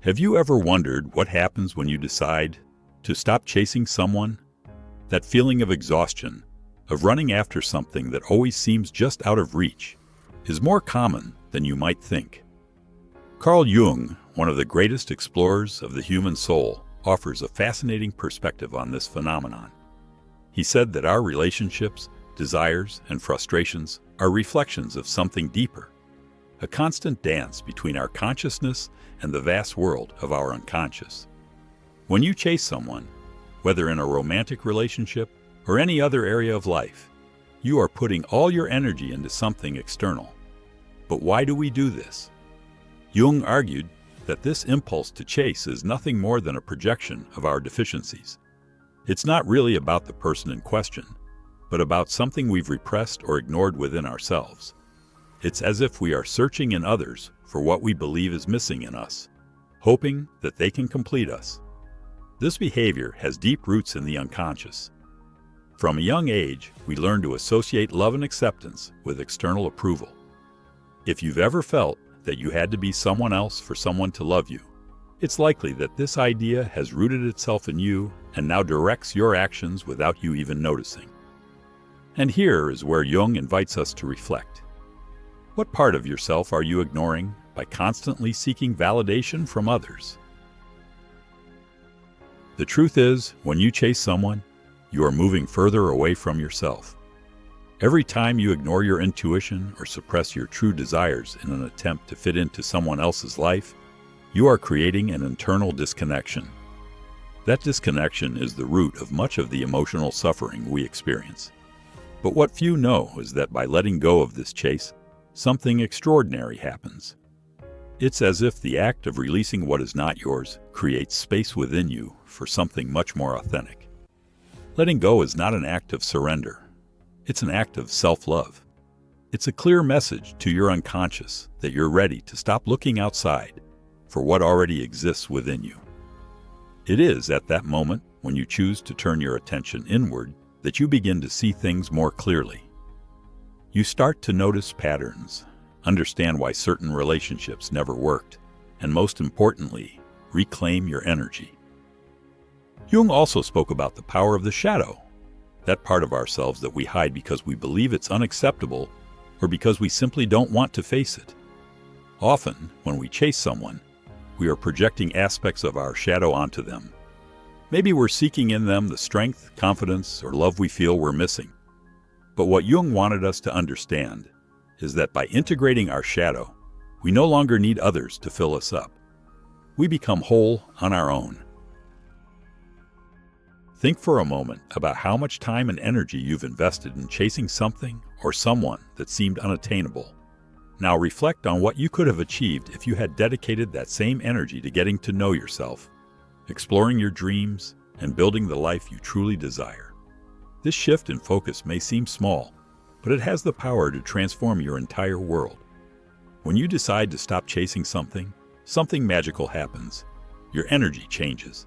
Have you ever wondered what happens when you decide to stop chasing someone? That feeling of exhaustion, of running after something that always seems just out of reach, is more common than you might think. Carl Jung, one of the greatest explorers of the human soul, offers a fascinating perspective on this phenomenon. He said that our relationships, desires, and frustrations are reflections of something deeper, a constant dance between our consciousness and the vast world of our unconscious. When you chase someone, whether in a romantic relationship or any other area of life, you are putting all your energy into something external. But why do we do this? Jung argued that this impulse to chase is nothing more than a projection of our deficiencies. It's not really about the person in question, but about something we've repressed or ignored within ourselves. It's as if we are searching in others for what we believe is missing in us, hoping that they can complete us. This behavior has deep roots in the unconscious. From a young age, we learn to associate love and acceptance with external approval. If you've ever felt that you had to be someone else for someone to love you, it's likely that this idea has rooted itself in you and now directs your actions without you even noticing. And here is where Jung invites us to reflect. What part of yourself are you ignoring by constantly seeking validation from others? The truth is, when you chase someone, you are moving further away from yourself. Every time you ignore your intuition or suppress your true desires in an attempt to fit into someone else's life, you are creating an internal disconnection. That disconnection is the root of much of the emotional suffering we experience. But what few know is that by letting go of this chase, something extraordinary happens. It's as if the act of releasing what is not yours creates space within you for something much more authentic. Letting go is not an act of surrender. It's an act of self-love. It's a clear message to your unconscious that you're ready to stop looking outside for what already exists within you. It is at that moment when you choose to turn your attention inward that you begin to see things more clearly. You start to notice patterns, understand why certain relationships never worked, and most importantly, reclaim your energy. Jung also spoke about the power of the shadow, that part of ourselves that we hide because we believe it's unacceptable or because we simply don't want to face it. Often, when we chase someone, we are projecting aspects of our shadow onto them. Maybe we're seeking in them the strength, confidence, or love we feel we're missing. But what Jung wanted us to understand is that by integrating our shadow, we no longer need others to fill us up. We become whole on our own. Think for a moment about how much time and energy you've invested in chasing something or someone that seemed unattainable. Now reflect on what you could have achieved if you had dedicated that same energy to getting to know yourself, exploring your dreams, and building the life you truly desire. This shift in focus may seem small, but it has the power to transform your entire world. When you decide to stop chasing something magical happens. Your energy changes.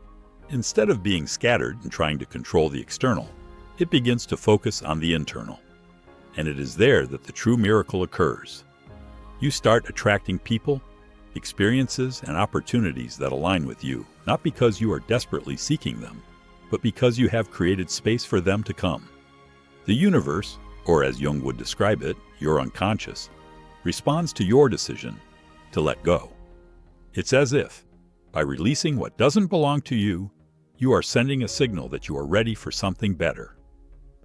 Instead of being scattered and trying to control the external, it begins to focus on the internal. And it is there that the true miracle occurs. You start attracting people, experiences, and opportunities that align with you, not because you are desperately seeking them, but because you have created space for them to come. The universe, or as Jung would describe it, your unconscious, responds to your decision to let go. It's as if, by releasing what doesn't belong to you, you are sending a signal that you are ready for something better.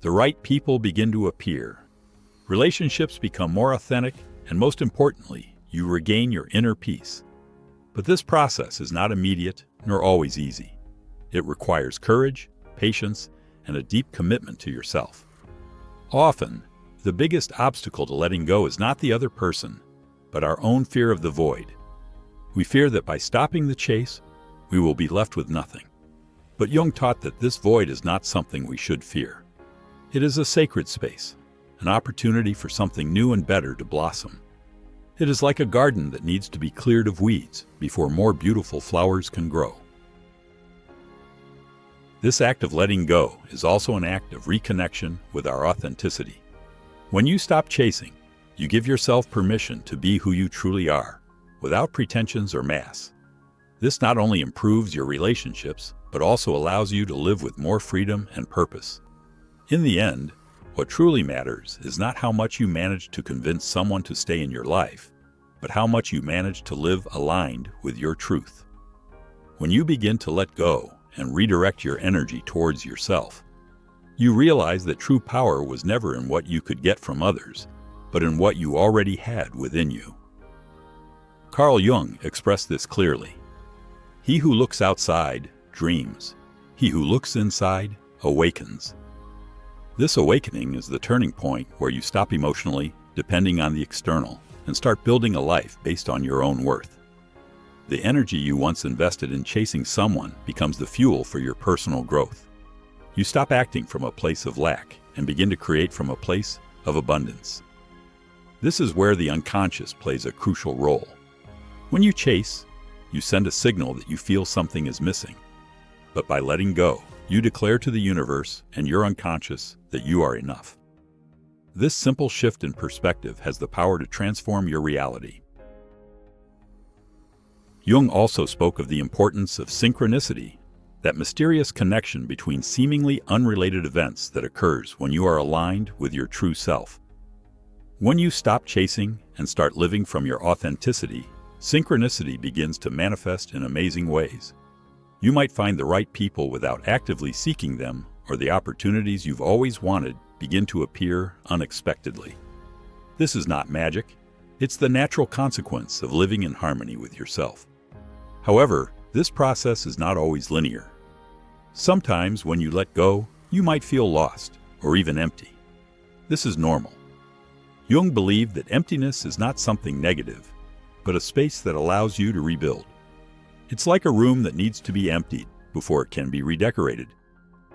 The right people begin to appear. Relationships become more authentic, and most importantly, you regain your inner peace. But this process is not immediate nor always easy. It requires courage, patience, and a deep commitment to yourself. Often, the biggest obstacle to letting go is not the other person, but our own fear of the void. We fear that by stopping the chase, we will be left with nothing. But Jung taught that this void is not something we should fear. It is a sacred space, an opportunity for something new and better to blossom. It is like a garden that needs to be cleared of weeds before more beautiful flowers can grow. This act of letting go is also an act of reconnection with our authenticity. When you stop chasing, you give yourself permission to be who you truly are, without pretensions or masks. This not only improves your relationships, but also allows you to live with more freedom and purpose. In the end, what truly matters is not how much you manage to convince someone to stay in your life, but how much you manage to live aligned with your truth. When you begin to let go and redirect your energy towards yourself, you realize that true power was never in what you could get from others, but in what you already had within you. Carl Jung expressed this clearly. He who looks outside dreams. He who looks inside awakens. This awakening is the turning point where you stop emotionally depending on the external and start building a life based on your own worth. The energy you once invested in chasing someone becomes the fuel for your personal growth. You stop acting from a place of lack and begin to create from a place of abundance. This is where the unconscious plays a crucial role. When you chase, you send a signal that you feel something is missing. But by letting go, you declare to the universe and your unconscious that you are enough. This simple shift in perspective has the power to transform your reality. Jung also spoke of the importance of synchronicity, that mysterious connection between seemingly unrelated events that occurs when you are aligned with your true self. When you stop chasing and start living from your authenticity, synchronicity begins to manifest in amazing ways. You might find the right people without actively seeking them, or the opportunities you've always wanted begin to appear unexpectedly. This is not magic. It's the natural consequence of living in harmony with yourself. However, this process is not always linear. Sometimes when you let go, you might feel lost or even empty. This is normal. Jung believed that emptiness is not something negative, but a space that allows you to rebuild. It's like a room that needs to be emptied before it can be redecorated.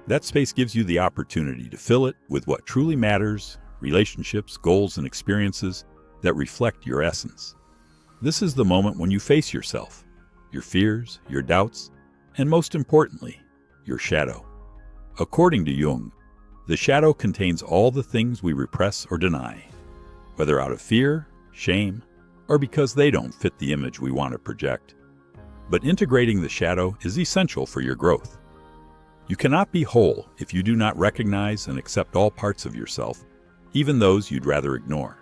That space gives you the opportunity to fill it with what truly matters, relationships, goals, and experiences that reflect your essence. This is the moment when you face yourself, your fears, your doubts, and most importantly, your shadow. According to Jung, the shadow contains all the things we repress or deny, whether out of fear, shame, or because they don't fit the image we want to project. But integrating the shadow is essential for your growth. You cannot be whole if you do not recognize and accept all parts of yourself, even those you'd rather ignore.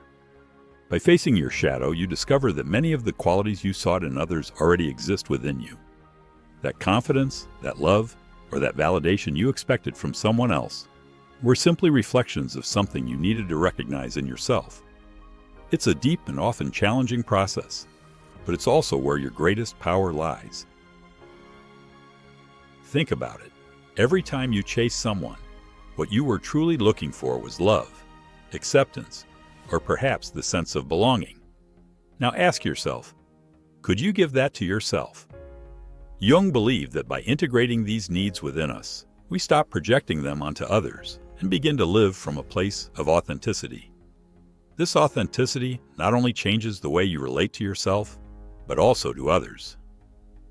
By facing your shadow, you discover that many of the qualities you sought in others already exist within you. That confidence, that love, or that validation you expected from someone else were simply reflections of something you needed to recognize in yourself. It's a deep and often challenging process, but it's also where your greatest power lies. Think about it. Every time you chase someone, what you were truly looking for was love, acceptance, or perhaps the sense of belonging. Now ask yourself, could you give that to yourself? Jung believed that by integrating these needs within us, we stop projecting them onto others and begin to live from a place of authenticity. This authenticity not only changes the way you relate to yourself, but also to others.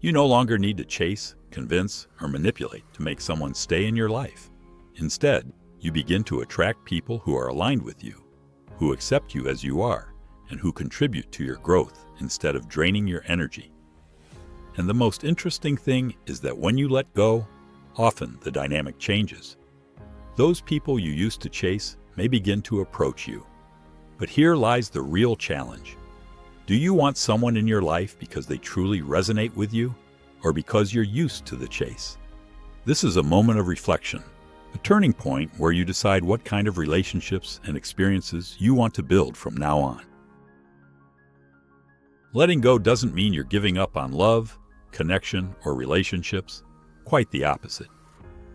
You no longer need to chase, convince, or manipulate to make someone stay in your life. Instead, you begin to attract people who are aligned with you, who accept you as you are, and who contribute to your growth instead of draining your energy. And the most interesting thing is that when you let go, often the dynamic changes. Those people you used to chase may begin to approach you. But here lies the real challenge. Do you want someone in your life because they truly resonate with you, or because you're used to the chase? This is a moment of reflection, a turning point where you decide what kind of relationships and experiences you want to build from now on. Letting go doesn't mean you're giving up on love, connection, or relationships. Quite the opposite.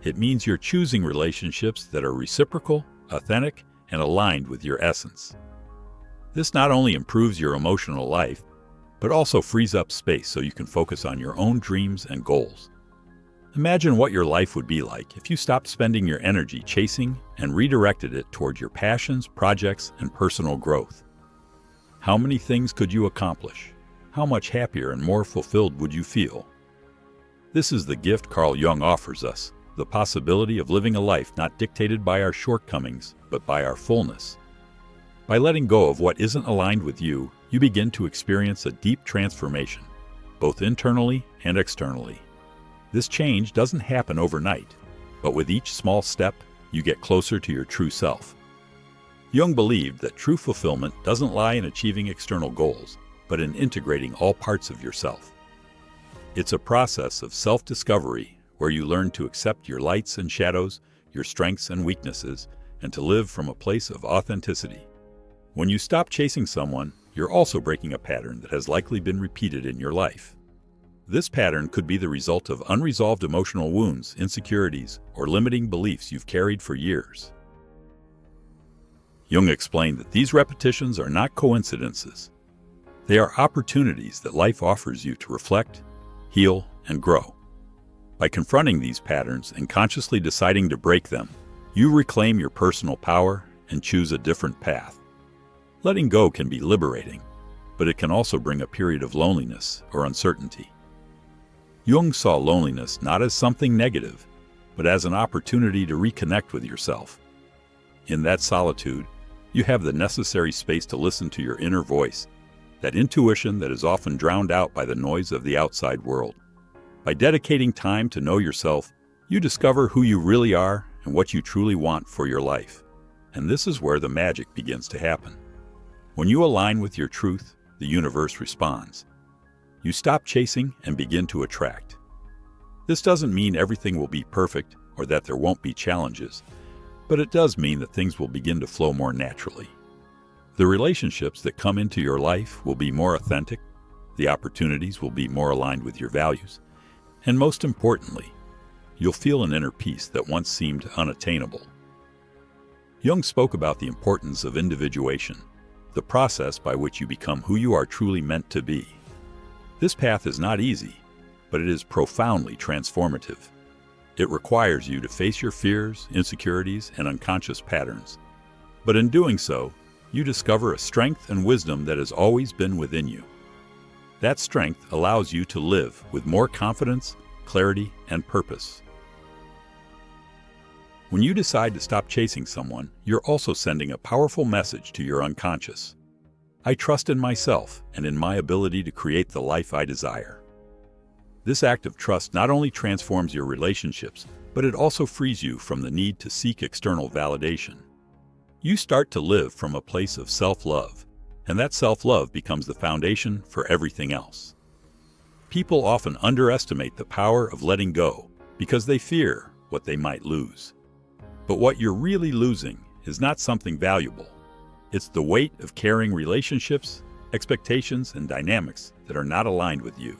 It means you're choosing relationships that are reciprocal, authentic, and aligned with your essence. This not only improves your emotional life, but also frees up space so you can focus on your own dreams and goals. Imagine what your life would be like if you stopped spending your energy chasing and redirected it toward your passions, projects, and personal growth. How many things could you accomplish? How much happier and more fulfilled would you feel? This is the gift Carl Jung offers us, the possibility of living a life not dictated by our shortcomings, but by our fullness. By letting go of what isn't aligned with you, you begin to experience a deep transformation, both internally and externally. This change doesn't happen overnight, but with each small step, you get closer to your true self. Jung believed that true fulfillment doesn't lie in achieving external goals, but in integrating all parts of yourself. It's a process of self-discovery where you learn to accept your lights and shadows, your strengths and weaknesses, and to live from a place of authenticity. When you stop chasing someone, you're also breaking a pattern that has likely been repeated in your life. This pattern could be the result of unresolved emotional wounds, insecurities, or limiting beliefs you've carried for years. Jung explained that these repetitions are not coincidences. They are opportunities that life offers you to reflect, heal, and grow. By confronting these patterns and consciously deciding to break them, you reclaim your personal power and choose a different path. Letting go can be liberating, but it can also bring a period of loneliness or uncertainty. Jung saw loneliness not as something negative, but as an opportunity to reconnect with yourself. In that solitude, you have the necessary space to listen to your inner voice, that intuition that is often drowned out by the noise of the outside world. By dedicating time to know yourself, you discover who you really are and what you truly want for your life. And this is where the magic begins to happen. When you align with your truth, the universe responds. You stop chasing and begin to attract. This doesn't mean everything will be perfect or that there won't be challenges, but it does mean that things will begin to flow more naturally. The relationships that come into your life will be more authentic, the opportunities will be more aligned with your values, and most importantly, you'll feel an inner peace that once seemed unattainable. Jung spoke about the importance of individuation, the process by which you become who you are truly meant to be. This path is not easy, but it is profoundly transformative. It requires you to face your fears, insecurities, and unconscious patterns. But in doing so, you discover a strength and wisdom that has always been within you. That strength allows you to live with more confidence, clarity, and purpose. When you decide to stop chasing someone, you're also sending a powerful message to your unconscious. I trust in myself and in my ability to create the life I desire. This act of trust not only transforms your relationships, but it also frees you from the need to seek external validation. You start to live from a place of self-love, and that self-love becomes the foundation for everything else. People often underestimate the power of letting go because they fear what they might lose. But what you're really losing is not something valuable. It's the weight of carrying relationships, expectations, and dynamics that are not aligned with you.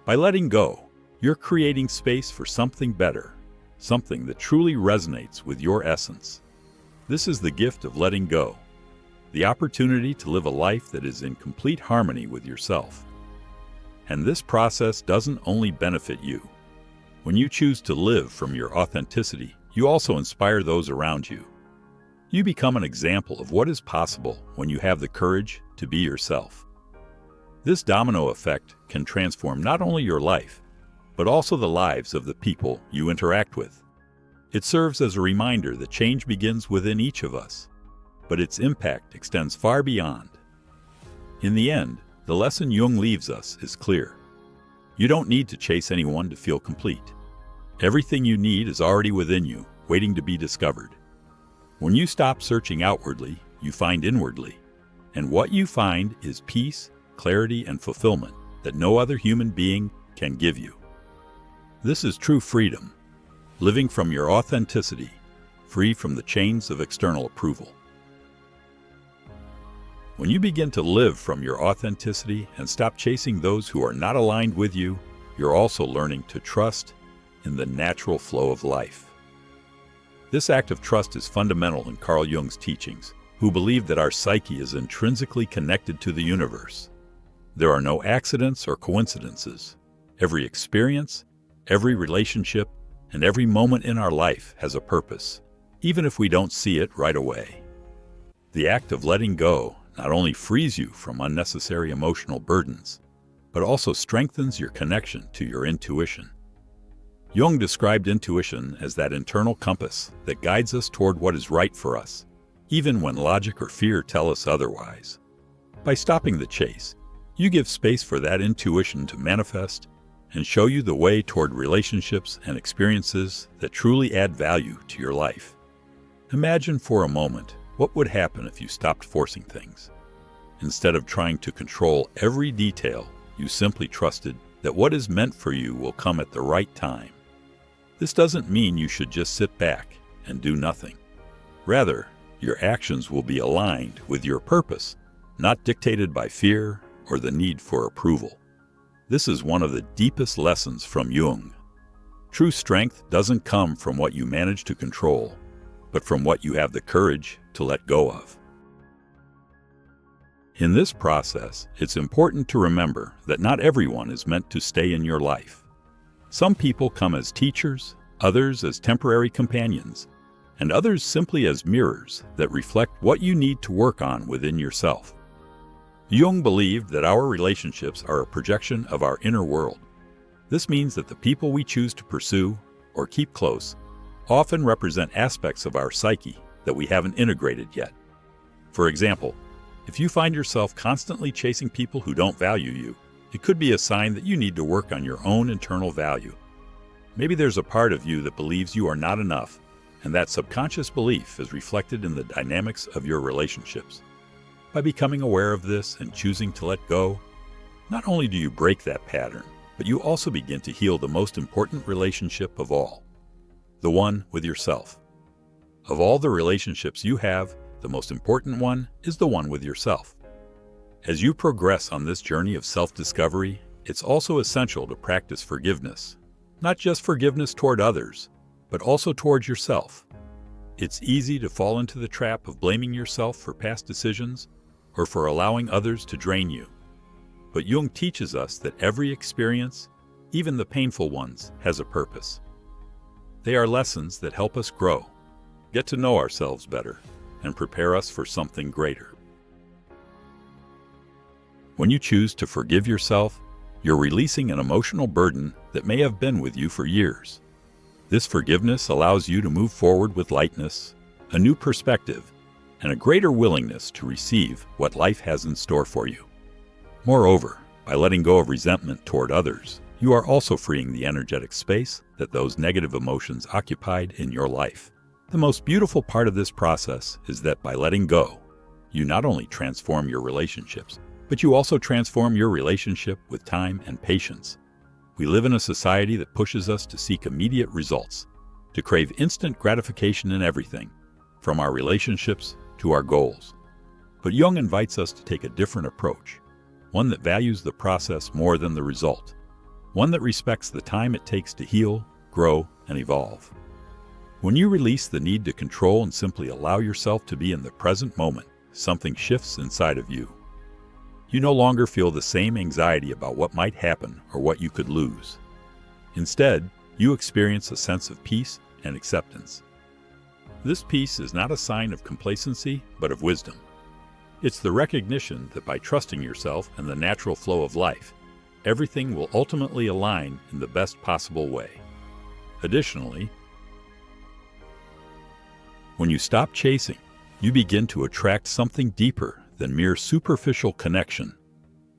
By letting go, you're creating space for something better, something that truly resonates with your essence. This is the gift of letting go, the opportunity to live a life that is in complete harmony with yourself. And this process doesn't only benefit you. When you choose to live from your authenticity, you also inspire those around you. You become an example of what is possible when you have the courage to be yourself. This domino effect can transform not only your life, but also the lives of the people you interact with. It serves as a reminder that change begins within each of us, but its impact extends far beyond. In the end, the lesson Jung leaves us is clear. You don't need to chase anyone to feel complete. Everything you need is already within you, waiting to be discovered. When you stop searching outwardly, you find inwardly. And what you find is peace, clarity, and fulfillment that no other human being can give you. This is true freedom, living from your authenticity, free from the chains of external approval. When you begin to live from your authenticity and stop chasing those who are not aligned with you, you're also learning to trust in the natural flow of life. This act of trust is fundamental in Carl Jung's teachings, who believed that our psyche is intrinsically connected to the universe. There are no accidents or coincidences. Every experience, every relationship, and every moment in our life has a purpose, even if we don't see it right away. The act of letting go not only frees you from unnecessary emotional burdens, but also strengthens your connection to your intuition. Jung described intuition as that internal compass that guides us toward what is right for us, even when logic or fear tell us otherwise. By stopping the chase, you give space for that intuition to manifest, and show you the way toward relationships and experiences that truly add value to your life. Imagine for a moment what would happen if you stopped forcing things. Instead of trying to control every detail, you simply trusted that what is meant for you will come at the right time. This doesn't mean you should just sit back and do nothing. Rather, your actions will be aligned with your purpose, not dictated by fear or the need for approval. This is one of the deepest lessons from Jung. True strength doesn't come from what you manage to control, but from what you have the courage to let go of. In this process, it's important to remember that not everyone is meant to stay in your life. Some people come as teachers, others as temporary companions, and others simply as mirrors that reflect what you need to work on within yourself. Jung believed that our relationships are a projection of our inner world. This means that the people we choose to pursue or keep close often represent aspects of our psyche that we haven't integrated yet. For example, if you find yourself constantly chasing people who don't value you, it could be a sign that you need to work on your own internal value. Maybe there's a part of you that believes you are not enough, and that subconscious belief is reflected in the dynamics of your relationships. By becoming aware of this and choosing to let go, not only do you break that pattern, but you also begin to heal the most important relationship of all, the one with yourself. Of all the relationships you have, the most important one is the one with yourself. As you progress on this journey of self-discovery, it's also essential to practice forgiveness, not just forgiveness toward others, but also towards yourself. It's easy to fall into the trap of blaming yourself for past decisions or for allowing others to drain you. But Jung teaches us that every experience, even the painful ones, has a purpose. They are lessons that help us grow, get to know ourselves better, and prepare us for something greater. When you choose to forgive yourself, you're releasing an emotional burden that may have been with you for years. This forgiveness allows you to move forward with lightness, a new perspective, and a greater willingness to receive what life has in store for you. Moreover, by letting go of resentment toward others, you are also freeing the energetic space that those negative emotions occupied in your life. The most beautiful part of this process is that by letting go, you not only transform your relationships, but you also transform your relationship with time and patience. We live in a society that pushes us to seek immediate results, to crave instant gratification in everything, from our relationships to our goals. But Jung invites us to take a different approach, one that values the process more than the result, one that respects the time it takes to heal, grow, and evolve. When you release the need to control and simply allow yourself to be in the present moment, something shifts inside of you. You no longer feel the same anxiety about what might happen or what you could lose. Instead, you experience a sense of peace and acceptance. This peace is not a sign of complacency, but of wisdom. It's the recognition that by trusting yourself and the natural flow of life, everything will ultimately align in the best possible way. Additionally, when you stop chasing, you begin to attract something deeper than mere superficial connection.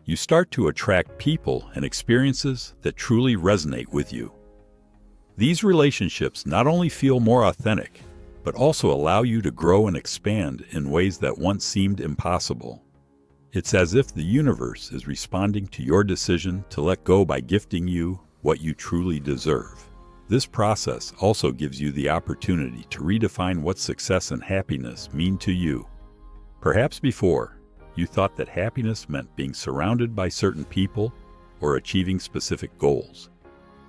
You start to attract people and experiences that truly resonate with you. These relationships not only feel more authentic, but also allow you to grow and expand in ways that once seemed impossible. It's as if the universe is responding to your decision to let go by gifting you what you truly deserve. This process also gives you the opportunity to redefine what success and happiness mean to you. Perhaps before, you thought that happiness meant being surrounded by certain people or achieving specific goals.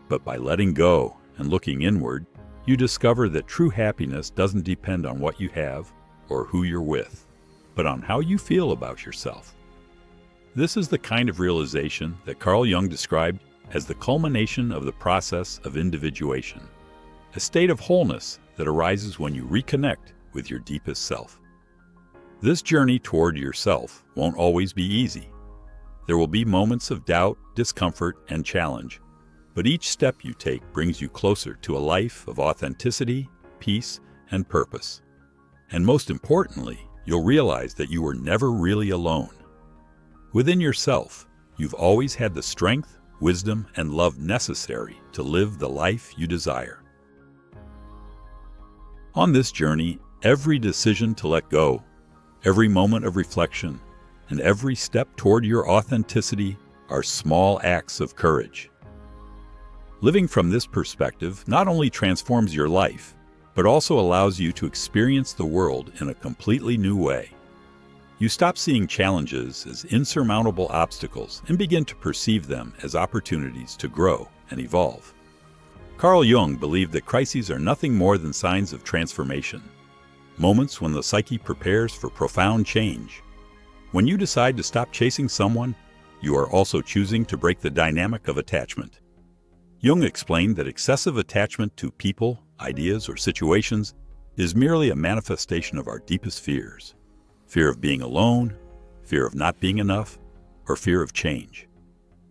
But by letting go and looking inward, you discover that true happiness doesn't depend on what you have or who you're with, but on how you feel about yourself. This is the kind of realization that Carl Jung described as the culmination of the process of individuation, a state of wholeness that arises when you reconnect with your deepest self. This journey toward yourself won't always be easy. There will be moments of doubt, discomfort, and challenge, but each step you take brings you closer to a life of authenticity, peace, and purpose. And most importantly, you'll realize that you were never really alone. Within yourself, you've always had the strength, wisdom, and love necessary to live the life you desire. On this journey, every decision to let go, every moment of reflection, and every step toward your authenticity are small acts of courage. Living from this perspective not only transforms your life, but also allows you to experience the world in a completely new way. You stop seeing challenges as insurmountable obstacles and begin to perceive them as opportunities to grow and evolve. Carl Jung believed that crises are nothing more than signs of transformation, moments when the psyche prepares for profound change. When you decide to stop chasing someone, you are also choosing to break the dynamic of attachment. Jung explained that excessive attachment to people, ideas, or situations is merely a manifestation of our deepest fears. Fear of being alone, fear of not being enough, or fear of change.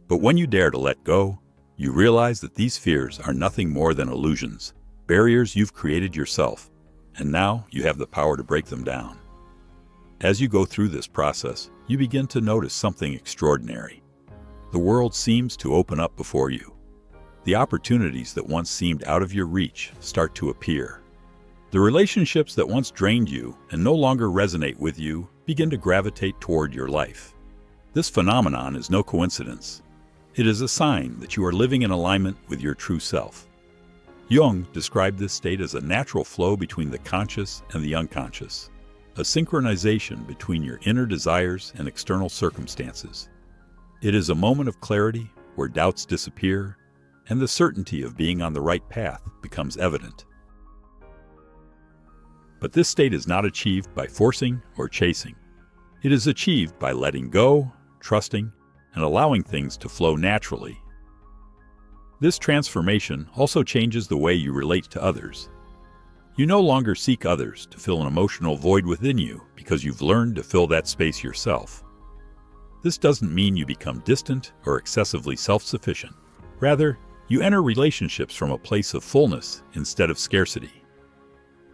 But when you dare to let go, you realize that these fears are nothing more than illusions, barriers you've created yourself, and now you have the power to break them down. As you go through this process, you begin to notice something extraordinary. The world seems to open up before you. The opportunities that once seemed out of your reach start to appear. The relationships that once drained you and no longer resonate with you begin to gravitate toward your life. This phenomenon is no coincidence. It is a sign that you are living in alignment with your true self. Jung described this state as a natural flow between the conscious and the unconscious, a synchronization between your inner desires and external circumstances. It is a moment of clarity where doubts disappear and the certainty of being on the right path becomes evident. But this state is not achieved by forcing or chasing. It is achieved by letting go, trusting, and allowing things to flow naturally. This transformation also changes the way you relate to others. You no longer seek others to fill an emotional void within you because you've learned to fill that space yourself. This doesn't mean you become distant or excessively self-sufficient. Rather, you enter relationships from a place of fullness instead of scarcity.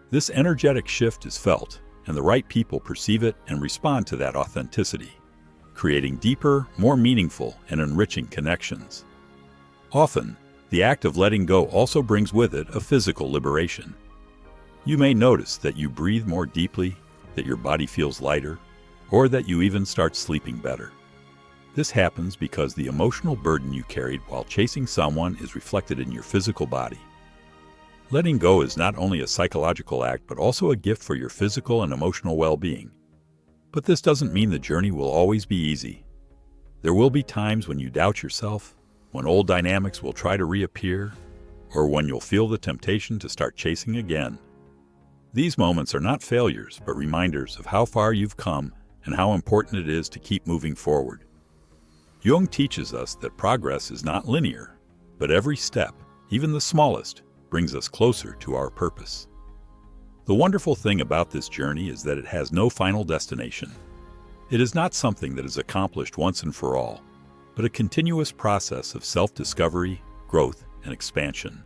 This energetic shift is felt, and the right people perceive it and respond to that authenticity, creating deeper, more meaningful, and enriching connections. Often, the act of letting go also brings with it a physical liberation. You may notice that you breathe more deeply, that your body feels lighter, or that you even start sleeping better. This happens because the emotional burden you carried while chasing someone is reflected in your physical body. Letting go is not only a psychological act, but also a gift for your physical and emotional well-being. But this doesn't mean the journey will always be easy. There will be times when you doubt yourself, when old dynamics will try to reappear, or when you'll feel the temptation to start chasing again. These moments are not failures, but reminders of how far you've come and how important it is to keep moving forward. Jung teaches us that progress is not linear, but every step, even the smallest, brings us closer to our purpose. The wonderful thing about this journey is that it has no final destination. It is not something that is accomplished once and for all, but a continuous process of self-discovery, growth, and expansion.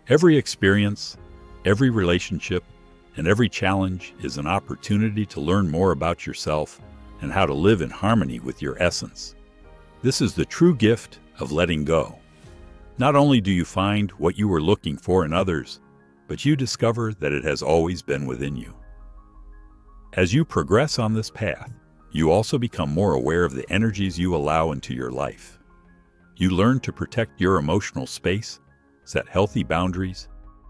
Every experience, every relationship, and every challenge is an opportunity to learn more about yourself and how to live in harmony with your essence. This is the true gift of letting go. Not only do you find what you were looking for in others, but you discover that it has always been within you. As you progress on this path, you also become more aware of the energies you allow into your life. You learn to protect your emotional space, set healthy boundaries,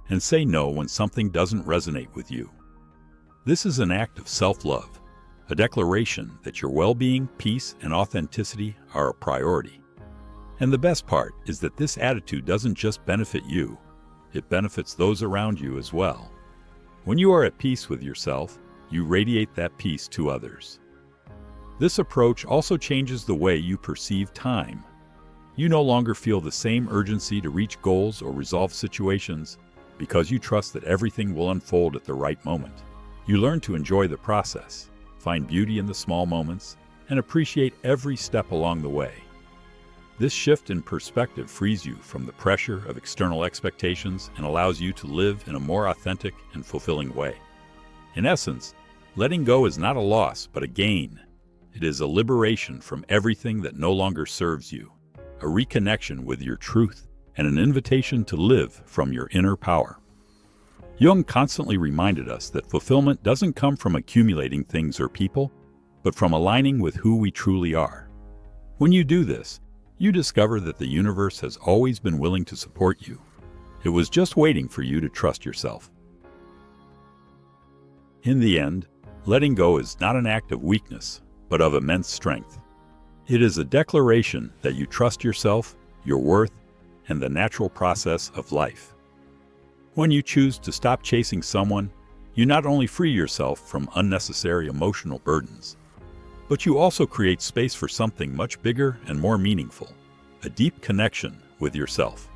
and say no when something doesn't resonate with you. This is an act of self-love, a declaration that your well-being, peace, and authenticity are a priority. And the best part is that this attitude doesn't just benefit you, it benefits those around you as well. When you are at peace with yourself, you radiate that peace to others. This approach also changes the way you perceive time. You no longer feel the same urgency to reach goals or resolve situations because you trust that everything will unfold at the right moment. You learn to enjoy the process, find beauty in the small moments, and appreciate every step along the way. This shift in perspective frees you from the pressure of external expectations and allows you to live in a more authentic and fulfilling way. In essence, letting go is not a loss, but a gain. It is a liberation from everything that no longer serves you, a reconnection with your truth, and an invitation to live from your inner power. Jung constantly reminded us that fulfillment doesn't come from accumulating things or people, but from aligning with who we truly are. When you do this, you discover that the universe has always been willing to support you. It was just waiting for you to trust yourself. In the end, letting go is not an act of weakness, but of immense strength. It is a declaration that you trust yourself, your worth, and the natural process of life. When you choose to stop chasing someone, you not only free yourself from unnecessary emotional burdens, but you also create space for something much bigger and more meaningful, a deep connection with yourself.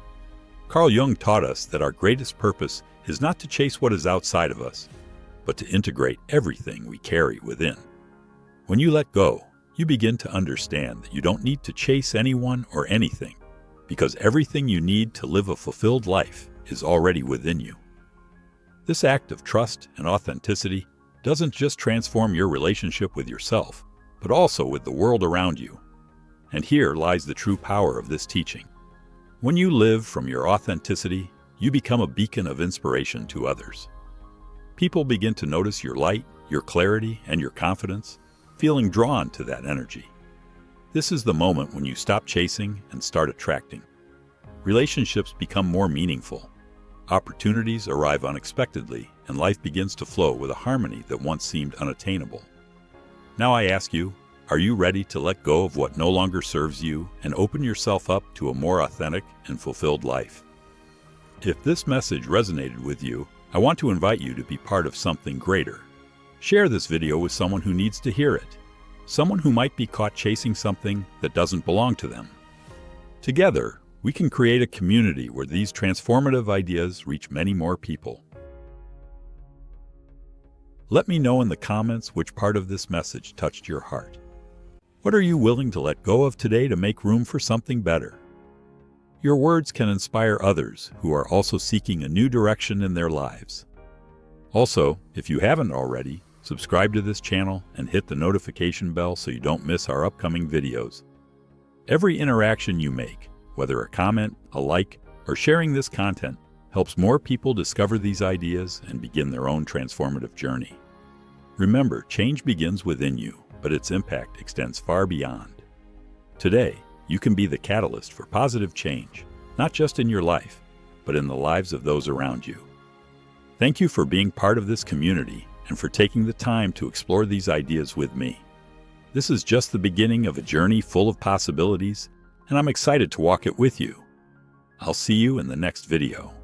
Carl Jung taught us that our greatest purpose is not to chase what is outside of us, but to integrate everything we carry within. When you let go, you begin to understand that you don't need to chase anyone or anything, because everything you need to live a fulfilled life is already within you. This act of trust and authenticity doesn't just transform your relationship with yourself, but also with the world around you. And here lies the true power of this teaching. When you live from your authenticity, you become a beacon of inspiration to others. People begin to notice your light, your clarity, and your confidence, feeling drawn to that energy. This is the moment when you stop chasing and start attracting. Relationships become more meaningful. Opportunities arrive unexpectedly, and life begins to flow with a harmony that once seemed unattainable. Now I ask you, are you ready to let go of what no longer serves you and open yourself up to a more authentic and fulfilled life? If this message resonated with you, I want to invite you to be part of something greater. Share this video with someone who needs to hear it, someone who might be caught chasing something that doesn't belong to them. Together, we can create a community where these transformative ideas reach many more people. Let me know in the comments which part of this message touched your heart. What are you willing to let go of today to make room for something better? Your words can inspire others who are also seeking a new direction in their lives. Also, if you haven't already, subscribe to this channel and hit the notification bell so you don't miss our upcoming videos. Every interaction you make, whether a comment, a like, or sharing this content, helps more people discover these ideas and begin their own transformative journey. Remember, change begins within you, but its impact extends far beyond. Today, you can be the catalyst for positive change, not just in your life, but in the lives of those around you. Thank you for being part of this community and for taking the time to explore these ideas with me. This is just the beginning of a journey full of possibilities, and I'm excited to walk it with you. I'll see you in the next video.